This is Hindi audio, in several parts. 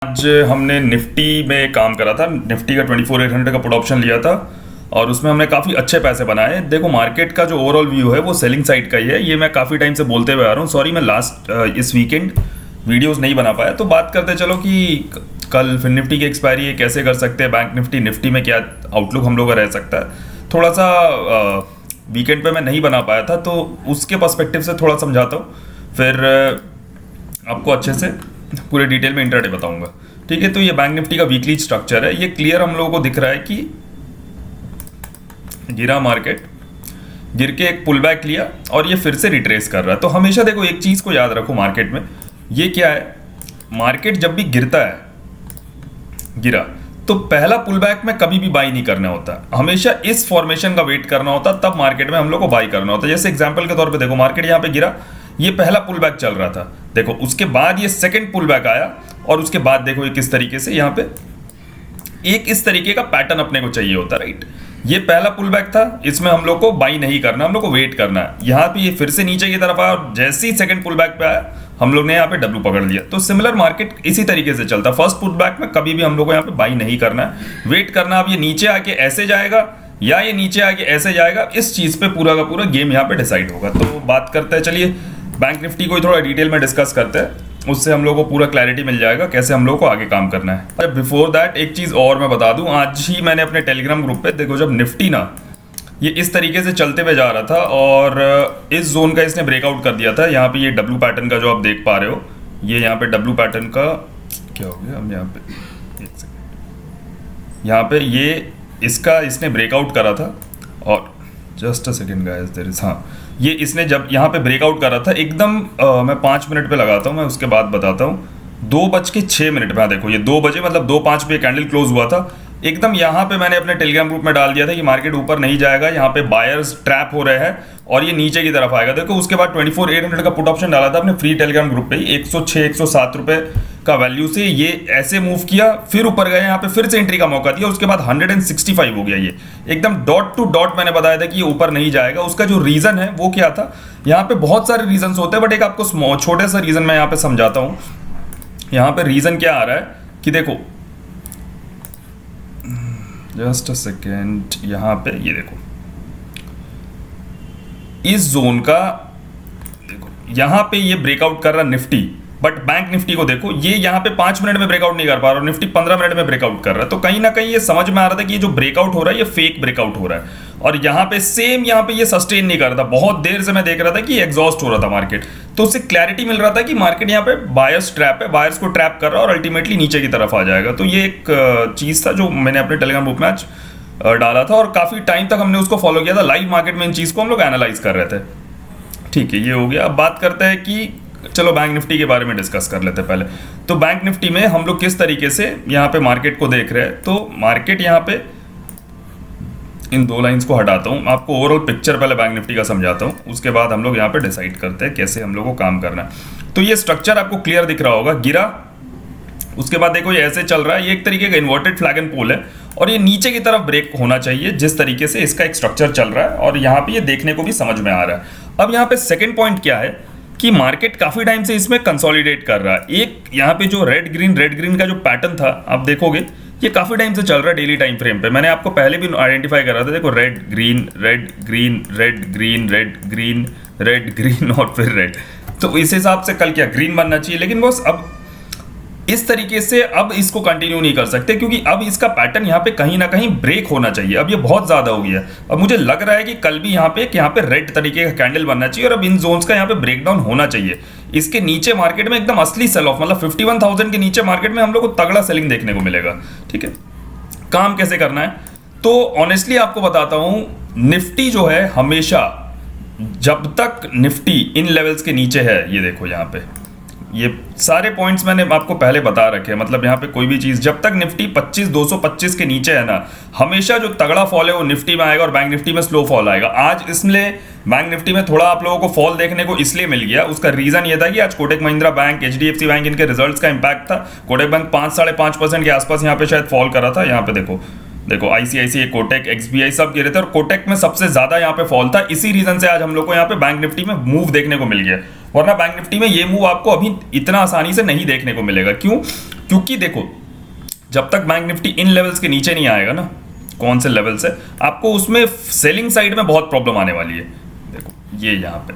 आज हमने निफ्टी में काम करा था। निफ्टी का 24,800 का पुट ऑप्शन लिया था और उसमें हमने काफ़ी अच्छे पैसे बनाए। देखो मार्केट का जो ओवरऑल व्यू है वो सेलिंग साइड का ही है। ये मैं काफ़ी टाइम से बोलते हुए आ रहा हूँ। सॉरी मैं इस वीकेंड वीडियोस नहीं बना पाया। तो बात करते चलो कि कल फिर निफ्टी की एक्सपायरी है, कैसे कर सकते हैं बैंक निफ्टी में क्या आउटलुक हम लोग का रह सकता है। थोड़ा सा वीकेंड पे मैं नहीं बना पाया था तो उसके पर्सपेक्टिव से थोड़ा समझाता हूँ, फिर आपको अच्छे से पूरे डिटेल में इंट्राडे बताऊंगा। ठीक है, तो ये बैंक निफ्टी का वीकली स्ट्रक्चर है। ये क्लियर हम लोगों को दिख रहा है कि गिरा मार्केट, गिर के एक पुल बैक लिया और ये फिर से रिट्रेस कर रहा है। तो हमेशा देखो एक चीज़ को याद रखो मार्केट में, ये क्या है, मार्केट जब भी गिरता है, गिरा तो पहला पुल बैक में कभी भी बाई नहीं करना होता, हमेशा इस फॉर्मेशन का वेट करना होता, तब मार्केट में हम लोग को बाई करना होता है। जैसे एग्जांपल के तौर पे देखो मार्केट यहाँ पे गिरा, ये पहला पुल बैक चल रहा था, देखो उसके बाद ये सेकंड पुल बैक आया और उसके बाद देखो ये किस तरीके से यहाँ पे एक इस तरीके का पैटर्न अपने को चाहिए होता, राइट। ये पहला पुल बैक था, इसमें हम लोग को बाई नहीं करना, हम लोग को वेट करना है। यहाँ पे ये फिर से नीचे की तरफ आया और जैसे ही सेकंड पुल बैक पे आया हम लोग ने यहाँ पे डब्ल्यू पकड़ लिया। तो सिमिलर मार्केट इसी तरीके से चलता है। फर्स्ट पुल बैक में कभी भी हम लोग को यहाँ पे बाई नहीं करना है, वेट करना। अब ये नीचे आके ऐसे जाएगा या ये नीचे आके ऐसे जाएगा, इस चीज पे पूरा का पूरा गेम यहाँ पे डिसाइड होगा। तो बात करते हैं, चलिए बैंक निफ्टी को थोड़ा डिटेल में डिस्कस करते हैं, उससे हम लोग को पूरा क्लैरिटी मिल जाएगा कैसे हम लोग को आगे काम करना है। बिफोर दैट एक चीज़ और मैं बता दूं, आज ही मैंने अपने टेलीग्राम ग्रुप पे देखो, जब निफ्टी ना ये इस तरीके से चलते हुए जा रहा था और इस जोन का इसने ब्रेकआउट कर दिया था। यहाँ पे ये डब्ल्यू पैटर्न का जो आप देख पा रहे हो, ये यहाँ पे डब्ल्यू पैटर्न का क्या हो गया, हम यहाँ पे एक सेकेंड, यहाँ पे ये इसका इसने ब्रेकआउट करा था और just a second guys there is, हाँ ये इसने जब यहाँ पे ब्रेकआउट करा था एकदम मैं 5 मिनट पे लगाता हूँ, मैं उसके बाद बताता हूँ। 2:06 पे, देखो ये 2 बजे मतलब 2:05 पे कैंडल क्लोज हुआ था एकदम। यहाँ पे मैंने अपने टेलीग्राम ग्रुप में डाल दिया था कि मार्केट ऊपर नहीं जाएगा, यहाँ पे बायर्स ट्रैप हो रहे हैं और ये नीचे की तरफ आएगा। देखो उसके बाद 24,800 का पुट ऑप्शन डाला था अपने फ्री टेलीग्राम ग्रुप पे ही, 106-107 रुपए का वैल्यू से ये ऐसे मूव किया, फिर ऊपर गए, यहाँ पे फिर से एंट्री का मौका दिया, उसके बाद 165 हो गया। ये एकदम डॉट टू डॉट मैंने बताया था कि ये ऊपर नहीं जाएगा। उसका जो रीजन है वो क्या था, यहाँ पे बहुत सारे रीजन होते हैं बट एक आपको छोटे सा रीजन मैं यहाँ पे समझाता हूँ। यहाँ पे रीजन क्या आ रहा है कि देखो जस्ट अ सेकेंड, यहाँ पे ये देखो इस जोन का, देखो यहाँ पे ये ब्रेकआउट कर रहा निफ्टी, बट बैंक निफ्टी को देखो ये यहाँ पे 5 मिनट में ब्रेकआउट नहीं कर पा रहा और निफ्टी 15 मिनट में ब्रेकआउट कर रहा है। तो कहीं ना कहीं ये समझ में आ रहा था कि ये जो ब्रेकआउट हो रहा है ये फेक ब्रेकआउट हो रहा है और यहाँ पे सेम यहाँ पे ये सस्टेन नहीं कर रहा था। बहुत देर से मैं देख रहा था कि एग्जॉस्ट हो रहा था मार्केट, तो उससे क्लैरिटी मिल रहा था कि मार्केट यहाँ पे बायर्स ट्रैप है, बायर्स को ट्रैप कर रहा है और अल्टीमेटली नीचे की तरफ आ जाएगा। तो ये एक चीज था जो मैंने अपने टेलीग्राम ग्रुप में आज डाला था और काफी टाइम तक हमने उसको फॉलो किया था। लाइव मार्केट में इन चीज को हम लोग एनालाइज कर रहे थे। ठीक है, ये हो गया। अब बात करते हैं कि चलो बैंक निफ्टी के बारे में डिस्कस कर लेते हैं पहले। तो बैंक निफ्टी में हम लोग किस तरीके से यहाँ पे मार्केट को देख रहे हैं, तो मार्केट यहाँ पे इन 2 लाइंस को हटाता हूँ, आपको ओवरऑल पिक्चर पहले बैंक निफ्टी का समझाता हूँ, उसके बाद हम लोग यहाँ पे डिसाइड करते हैं कैसे हम लोग को काम करना है। तो ये स्ट्रक्चर आपको क्लियर दिख रहा होगा, गिरा, उसके बाद देखो ये ऐसे चल रहा है, ये एक तरीके का इन्वर्टेड फ्लैग एंड पोल है और ये नीचे की तरफ ब्रेक होना चाहिए जिस तरीके से इसका एक स्ट्रक्चर चल रहा है और यहाँ पे ये देखने को भी समझ में आ रहा है। अब यहाँ पे सेकंड पॉइंट क्या है कि मार्केट काफी टाइम से इसमें कंसोलिडेट कर रहा है। एक यहाँ पे जो रेड ग्रीन का जो पैटर्न था आप देखोगे ये काफी टाइम से चल रहा है डेली टाइम फ्रेम पे। मैंने आपको पहले भी आइडेंटिफाई कर रहा था, देखो red green red green red green red green red green और फिर रेड। तो इस हिसाब से कल क्या ग्रीन बनना चाहिए, लेकिन बस अब इस तरीके से अब इसको कंटिन्यू नहीं कर सकते क्योंकि अब इसका पैटर्न यहाँ पे कहीं ना कहीं ब्रेक होना चाहिए। अब ये बहुत ज्यादा हो गया। अब मुझे लग रहा है कि कल भी यहाँ पे रेड तरीके का कैंडल बनना चाहिए और अब इन जोन्स का यहाँ पे ब्रेकडाउन होना चाहिए। इसके नीचे मार्केट में एकदम असली सेल ऑफ, मतलब 51,000 के नीचे मार्केट में हम लोग को तगड़ा सेलिंग देखने को मिलेगा। ठीक है, काम कैसे करना है तो ऑनेस्टली आपको बताता हूं, निफ्टी जो है हमेशा जब तक निफ्टी इन लेवल्स के नीचे है, ये देखो यहाँ पे ये सारे पॉइंट्स मैंने आपको पहले बता रखे हैं, मतलब यहाँ पे कोई भी चीज जब तक निफ्टी 225 के नीचे है ना, हमेशा जो तगड़ा फॉल है वो निफ्टी में आएगा और बैंक निफ्टी में स्लो फॉल आएगा। आज इसलिए बैंक निफ्टी में थोड़ा आप लोगों को फॉल देखने को इसलिए मिल गया, उसका रीजन ये था कि आज Kotak Mahindra bank, HDFC bank, इनके रिजल्ट्स का इंपैक्ट था। कोटक बैंक 5-5.5% के आसपास यहाँ पे शायद फॉल करा था। यहाँ पे देखो आईसीआईसीआई, कोटक, एक्सबीआई सब गिरे थे और कोटक में सबसे ज्यादा यहाँ पे फॉल था। इसी रीजन से आज हम लोग को यहाँ पे बैंक निफ्टी में मूव देखने को मिल गया, वरना बैंक निफ्टी में ये मूव आपको अभी इतना आसानी से नहीं देखने को मिलेगा। क्यों? क्योंकि देखो जब तक बैंक निफ्टी इन लेवल्स के नीचे नहीं आएगा ना, कौन से लेवल से, आपको उसमें सेलिंग साइड में बहुत प्रॉब्लम आने वाली है। देखो ये यहाँ पे,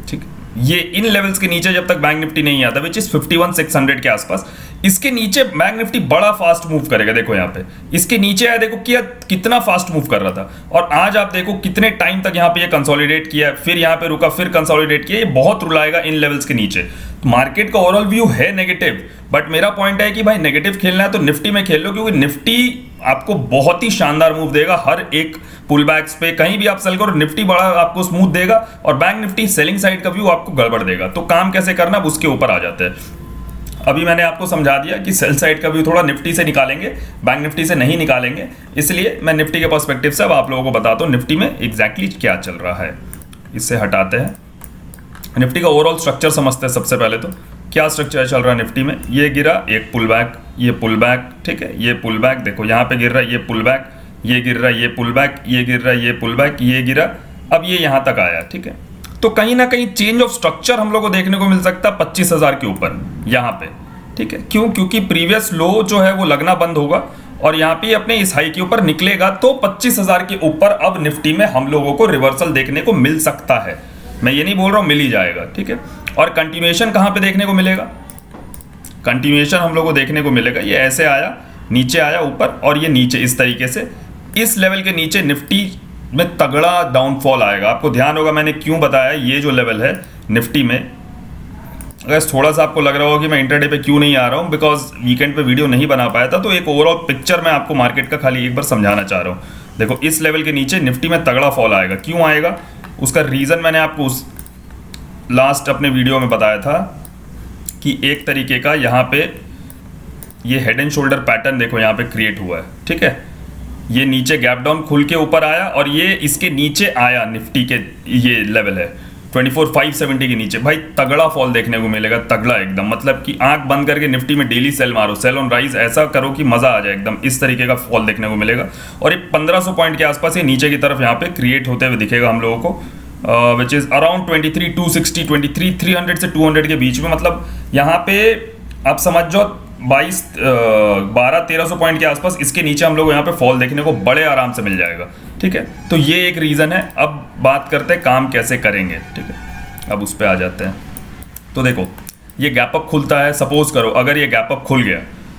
ठीक है, ये इन लेवल्स के नीचे जब तक बैंक निफ्टी नहीं आता, विच इज 51,600 के आसपास, इसके नीचे बैंक निफ्टी बड़ा फास्ट मूव करेगा। देखो यहाँ पे इसके नीचे आया, देखो कितना फास्ट मूव कर रहा था, और आज आप देखो कितने टाइम तक यहाँ पे ये कंसोलिडेट किया, फिर यहाँ पे रुका, फिर कंसोलिडेट किया, ये बहुत रुलाएगा इन लेवल्स के नीचे। मार्केट का ओवरऑल व्यू है नेगेटिव, बट मेरा पॉइंट है कि भाई नेगेटिव खेलना है तो निफ्टी में खेल लो, क्योंकि निफ्टी आपको बहुत ही शानदार मूव देगा हर एक पुल बैक्स पे। कहीं भी आप सेल करो, निफ्टी बड़ा आपको स्मूथ देगा, और बैंक निफ्टी सेलिंग साइड का व्यू आपको गड़बड़ देगा। तो काम कैसे करना, अब उसके ऊपर आ जाते हैं। अभी मैंने आपको समझा दिया कि सेल साइड का व्यू थोड़ा निफ्टी से निकालेंगे, बैंक निफ्टी से नहीं निकालेंगे, इसलिए मैं निफ्टी के पर्सपेक्टिव से अब आप लोगों को बताता हूँ निफ्टी में एग्जैक्टली क्या चल रहा है। इससे हटाते हैं, निफ्टी का ओवरऑल स्ट्रक्चर समझते हैं। सबसे पहले तो क्या स्ट्रक्चर चल रहा है निफ्टी में, ये गिरा, एक पुल बैक, ये पुल बैक, ठीक है, ये पुल बैक, देखो यहाँ पे गिर रहा है, ये पुल बैक, ये गिर रहा है, ये पुल बैक, ये गिर रहा है, ये पुल बैक, ये गिरा, अब ये यहाँ तक आया, ठीक है। तो कहीं ना कहीं चेंज ऑफ स्ट्रक्चर हम लोग को देखने को मिल सकता है 25,000 के ऊपर यहाँ पे, ठीक है। क्यों? क्योंकि प्रीवियस लो जो है वो लगना बंद होगा, और यहाँ पे अपने इस हाई के ऊपर निकलेगा, तो 25,000 के ऊपर अब निफ्टी में हम लोगों को रिवर्सल देखने को मिल सकता है। मैं ये नहीं बोल रहा हूँ मिल ही जाएगा, ठीक है। और कंटिन्यूएशन कहाँ पे देखने को मिलेगा, कंटिन्यूएशन हम लोगों को देखने को मिलेगा, ये ऐसे आया, नीचे आया ऊपर, और ये नीचे इस तरीके से, इस लेवल के नीचे निफ्टी में तगड़ा डाउनफॉल आएगा। आपको ध्यान होगा मैंने क्यों बताया, ये जो लेवल है निफ्टी में, अगर थोड़ा सा आपको लग रहा हो कि मैं इंटरडे पे क्यों नहीं आ रहा हूँ, बिकॉज वीकेंड पे वीडियो नहीं बना पाया था, तो एक ओवरऑल पिक्चर मैं आपको मार्केट का खाली एक बार समझाना चाह रहा हूँ। देखो इस लेवल के नीचे निफ्टी में तगड़ा फॉल आएगा, क्यों आएगा उसका रीज़न मैंने आपको उस लास्ट अपने वीडियो में बताया था कि एक तरीके का यहाँ पे ये हेड एंड शोल्डर पैटर्न देखो यहाँ पे क्रिएट हुआ है, ठीक है। ये नीचे गैप डाउन खुल के ऊपर आया, और ये इसके नीचे आया, निफ्टी के ये लेवल है 24,570 के नीचे, भाई तगड़ा फॉल देखने को मिलेगा, तगड़ा एकदम, मतलब कि आंख बंद करके निफ्टी में डेली सेल मारो, सेल ऑन राइज, ऐसा करो कि मजा आ जाए एकदम, इस तरीके का फॉल देखने को मिलेगा। और ये 1500 पॉइंट के आसपास ये नीचे की तरफ यहाँ पे क्रिएट होते हुए दिखेगा हम लोगों को, विच इज अराउंड 23,260, 23,300 से 200 के बीच में। मतलब यहाँ पे आप समझ जाओ 1200-1300 पॉइंट के आसपास इसके नीचे हम लोग यहाँ पे फॉल देखने को बड़े आराम से मिल जाएगा, ठीक है। तो ये एक रीज़न है। अब बात करते हैं काम कैसे करेंगे, ठीक है। अब उस पर आ जाते हैं। तो देखो ये गैप अप खुलता है, सपोज करो अगर ये गैप अप खुल गया,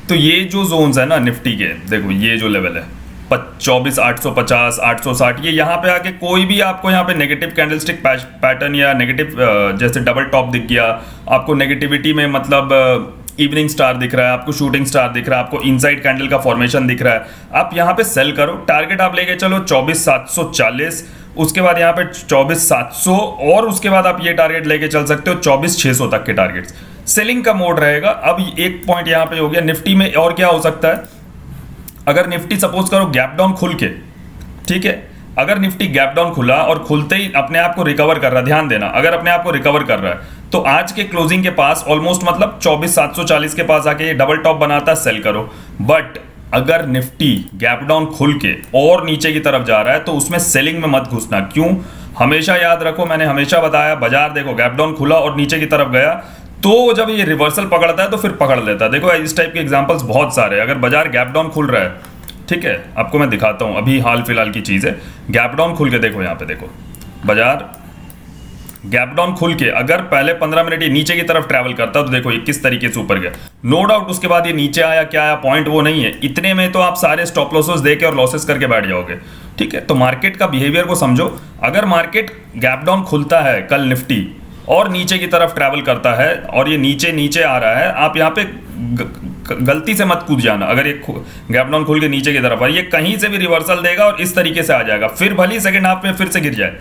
तो ये जो जोन्स है ना निफ्टी के, देखो ये जो लेवल है 24,850, 860, ये यहाँ पे आके कोई भी आपको यहाँ पे नेगेटिव कैंडलस्टिक पैटर्न या नेगेटिव जैसे डबल टॉप दिख गया आपको, नेगेटिविटी में मतलब इवनिंग स्टार दिख रहा है आपको, शूटिंग स्टार दिख रहा है आपको, इनसाइड कैंडल का फॉर्मेशन दिख रहा है, आप यहाँ पे सेल करो। टारगेट आप लेके चलो 24,740, उसके बाद यहाँ पे 24,700, और उसके बाद आप ये टारगेट लेके चल सकते हो 24,600 तक के टारगेट्स। सेलिंग का मोड रहेगा। अब एक पॉइंट यहाँ पे हो गया निफ्टी में, और क्या हो सकता है, अगर निफ्टी सपोज करो गैप डाउन खुल के, ठीक है, अगर निफ्टी गैप डाउन खुला और खुलते ही अपने आप को रिकवर कर रहा है, ध्यान देना, अगर अपने आप को रिकवर कर रहा है तो आज के क्लोजिंग के पास ऑलमोस्ट मतलब 24,740 के पास आके ये डबल टॉप बनाता है, सेल करो। बट अगर निफ्टी गैप डाउन खुल के और नीचे की तरफ जा रहा है तो उसमें सेलिंग में मत घुसना। क्यों? हमेशा याद रखो, मैंने हमेशा बताया, बाजार देखो गैप डाउन खुला और नीचे की तरफ गया तो जब ये रिवर्सल पकड़ता है तो फिर पकड़ लेता है। देखो इस टाइप के एग्जांपल्स बहुत सारे, अगर बाजार गैप डाउन खुल रहा है, ठीक है, आपको मैं दिखाता हूं, अभी हाल फिलहाल की चीज़ है, गैप डाउन खुल के देखो, यहाँ पे देखो बाजार गैप डाउन खुल के अगर पहले 15 मिनट ये नीचे की तरफ ट्रैवल करता तो देखो ये किस तरीके से ऊपर गया, नो डाउट उसके बाद ये नीचे आया, क्या आया, पॉइंट वो नहीं है, इतने में तो आप सारे स्टॉप लॉसेस देके और लॉसेस करके बैठ जाओगे, ठीक है। तो मार्केट का बिहेवियर को समझो। अगर मार्केट गैप डाउन खुलता है कल निफ्टी और नीचे की तरफ ट्रैवल करता है और ये नीचे नीचे आ रहा है, आप यहाँ पे गलती से मत कूद जाना। अगर ये गैप डाउन खुल के नीचे की तरफ है, ये कहीं से भी रिवर्सल देगा और इस तरीके से आ जाएगा, फिर भले सेकंड हाफ में फिर से गिर जाए,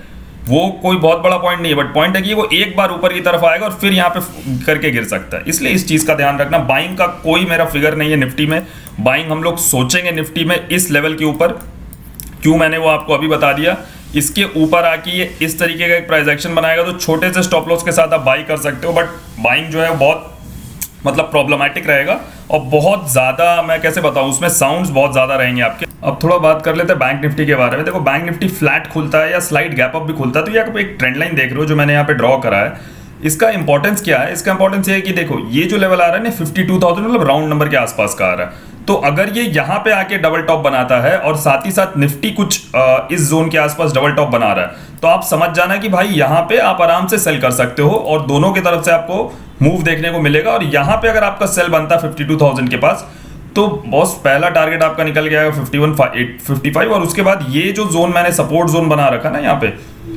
वो कोई बहुत बड़ा पॉइंट नहीं है, बट पॉइंट है कि वो एक बार ऊपर की तरफ आएगा और फिर यहाँ पे करके गिर सकता है। इसलिए इस चीज़ का ध्यान रखना। बाइंग का कोई मेरा फिगर नहीं है निफ्टी में, बाइंग हम लोग सोचेंगे निफ्टी में इस लेवल के ऊपर। क्यों? मैंने वो आपको अभी बता दिया। इसके ऊपर आके ये इस तरीके का एक प्राइस एक्शन बनाएगा तो छोटे से स्टॉप लॉस के साथ आप बाई कर सकते हो, बट बाइंग जो है बहुत मतलब प्रॉब्लमैटिक रहेगा और बहुत ज़्यादा, मैं कैसे बताऊं, उसमें साउंड्स बहुत ज़्यादा रहेंगे आपके। अब थोड़ा बात कर लेते हैं बैंक निफ्टी के बारे में। देखो बैंक निफ्टी फ्लैट खुलता है या स्लाइड गैप अप भी खुलता है, तो ये आप एक ट्रेंड लाइन देख रहे हो जो मैंने यहाँ पे ड्रॉ करा है, इसका इंपॉर्टेंस क्या है? इसका इंपॉर्टेंस ये है कि देखो ये जो लेवल आ रहा है ना 52,000, मतलब राउंड नंबर के आसपास का आ रहा है। तो अगर ये यहाँ पे आके डबल टॉप बनाता है और साथ ही साथ निफ्टी कुछ इस जोन के आसपास डबल टॉप बना रहा है, तो आप समझ जाना कि भाई यहाँ पे आप आराम से सेल कर सकते हो और दोनों की तरफ से आपको मूव देखने को मिलेगा। और यहाँ पे अगर आपका सेल बनता 52,000 के पास, तो बॉस पहला टारगेट आपका निकल गया 51,855, और उसके बाद ये जो जोन मैंने सपोर्ट जोन बना रखा ना यहाँ पे,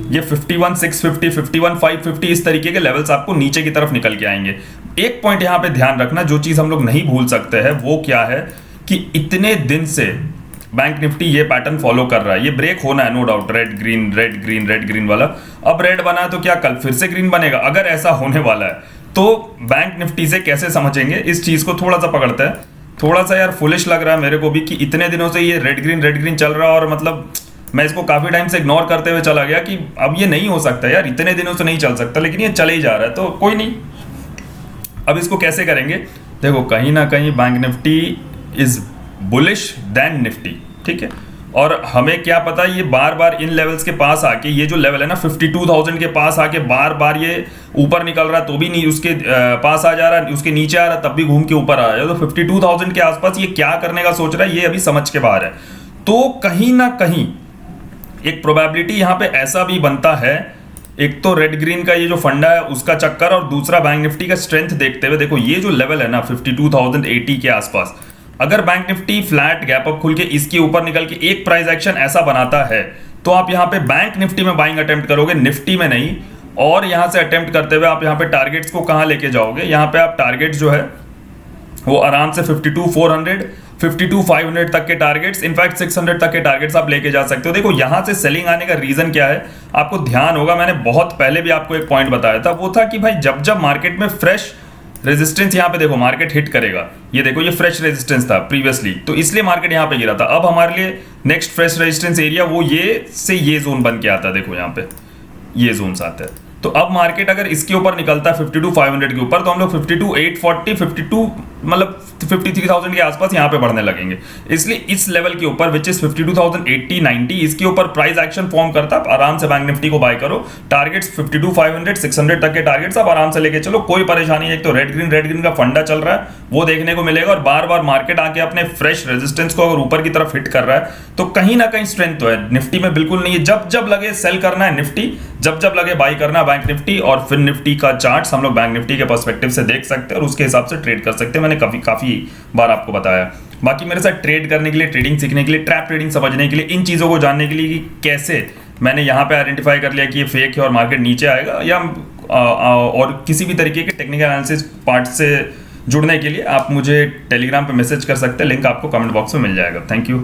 ये 51,650, 51,550 इस तरीके के लेवल्स आपको नीचे की तरफ निकल के आएंगे। एक पॉइंट यहाँ पे ध्यान रखना, जो चीज़ हम लोग नहीं भूल सकते हैं वो क्या है कि इतने दिन से बैंक निफ्टी ये पैटर्न फॉलो कर रहा है। ये ब्रेक होना है no doubt, red green red green red green वाला। अब रेड बना है तो क्या कल फिर से ग्रीन बनेगा? अगर ऐसा होने वाला है तो बैंक निफ्टी से कैसे समझेंगे इस चीज़ को, थोड़ा सा पकड़ते हैं। थोड़ा सा यार फुलिश लग रहा है मेरे को भी कि इतने दिनों से ये रेड ग्रीन चल रहा है, और मतलब मैं इसको काफ़ी टाइम से इग्नोर करते हुए चला गया कि अब ये नहीं हो सकता यार, इतने दिनों से नहीं चल सकता, लेकिन ये चले ही जा रहा है। तो कोई नहीं, अब इसको कैसे करेंगे? देखो कहीं ना कहीं bank Nifty is bullish then Nifty, ठीक है। और हमें क्या पता ये बार बार इन लेवल्स के पास आके, ये जो लेवल है ना 52,000 के पास आके बार बार ये ऊपर निकल रहा है तो भी नहीं उसके पास आ जा रहा है, उसके नीचे आ रहा है तब भी घूम के ऊपर आ रहा है। तो 52,000 के आसपास ये क्या करने का सोच रहा है ये अभी समझ के बाहर है। तो कहीं ना कहीं एक प्रोबेबिलिटी यहाँ पे ऐसा भी बनता है, एक तो रेड ग्रीन का ये जो फंडा है उसका चक्कर, और दूसरा बैंक निफ्टी का स्ट्रेंथ देखते हुए। देखो ये जो लेवल है ना 52,080 के आसपास, अगर bank Nifty flat gap up खुल के इसके ऊपर निकल के एक प्राइस एक्शन ऐसा बनाता है, तो आप यहाँ पे बैंक निफ्टी में बाइंग अटेम्प्ट करोगे, निफ्टी में नहीं। और यहाँ से अटेम्प्ट करते हुए आप यहाँ पे टारगेट्स को कहाँ लेके जाओगे? यहाँ पे आप टारगेट्स जो है वो आराम से 52,400, 52,500 तक के टारगेट्स, इनफैक्ट 600 तक के टारगेट्स आप लेके जा सकते हो। देखो यहाँ से सेलिंग आने का रीजन क्या है, आपको ध्यान होगा, मैंने बहुत पहले भी आपको एक पॉइंट बताया था, वो था कि भाई जब जब मार्केट में फ्रेश रेजिस्टेंस, यहाँ पे देखो मार्केट हिट करेगा, ये देखो ये फ्रेश रेजिस्टेंस था प्रीवियसली, तो इसलिए मार्केट यहाँ पे गिरा था। अब हमारे लिए नेक्स्ट फ्रेश रेजिस्टेंस एरिया वो ये से ये जोन बन के आता है, देखो यहाँ पे ये जोन्स आते हैं। तो अब मार्केट अगर इसके ऊपर निकलता है 52,500 के ऊपर, तो हम लोग 52,840, 52 मतलब 53,000 के आसपास यहाँ पे बढ़ने लगेंगे। इसलिए इस लेवल के ऊपर विच इज 52,080, 90, इसके ऊपर प्राइस एक्शन फॉर्म करता है, आराम से बैंक निफ्टी को बाय करो। टारगेट्स 52,500, 600 तक के टारगेट्स आप आराम से लेके चलो, कोई परेशानी नहीं। एक तो रेड ग्रीन का फंडा चल रहा है वो देखने को मिलेगा, और बार बार मार्केट आके अपने फ्रेश रेजिस्टेंस को अगर ऊपर की तरफ हिट कर रहा है, तो कहीं ना कहीं स्ट्रेंथ तो है निफ्टी में, बिल्कुल नहीं है। जब जब लगे सेल करना है निफ्टी, जब जब लगे बाय करना बैंक निफ्टी, और फिर निफ्टी का चार्ट्स हम लोग बैंक निफ्टी के पर्सपेक्टिव से देख सकते हैं और उसके हिसाब से ट्रेड कर सकते हैं। मैंने काफी बार आपको बताया। बाकी मेरे साथ ट्रेड करने के लिए, ट्रेडिंग सीखने के लिए, ट्रैप ट्रेडिंग समझने के लिए, इन चीज़ों को जानने के लिए कि कैसे मैंने यहाँ पे आइडेंटिफाई कर लिया कि ये फेक है और मार्केट नीचे आएगा, या और किसी भी तरीके के टेक्निकल एनालिसिस पार्ट से जुड़ने के लिए आप मुझे टेलीग्राम पे मैसेज कर सकते हैं, लिंक आपको कमेंट बॉक्स में मिल जाएगा। Thank you.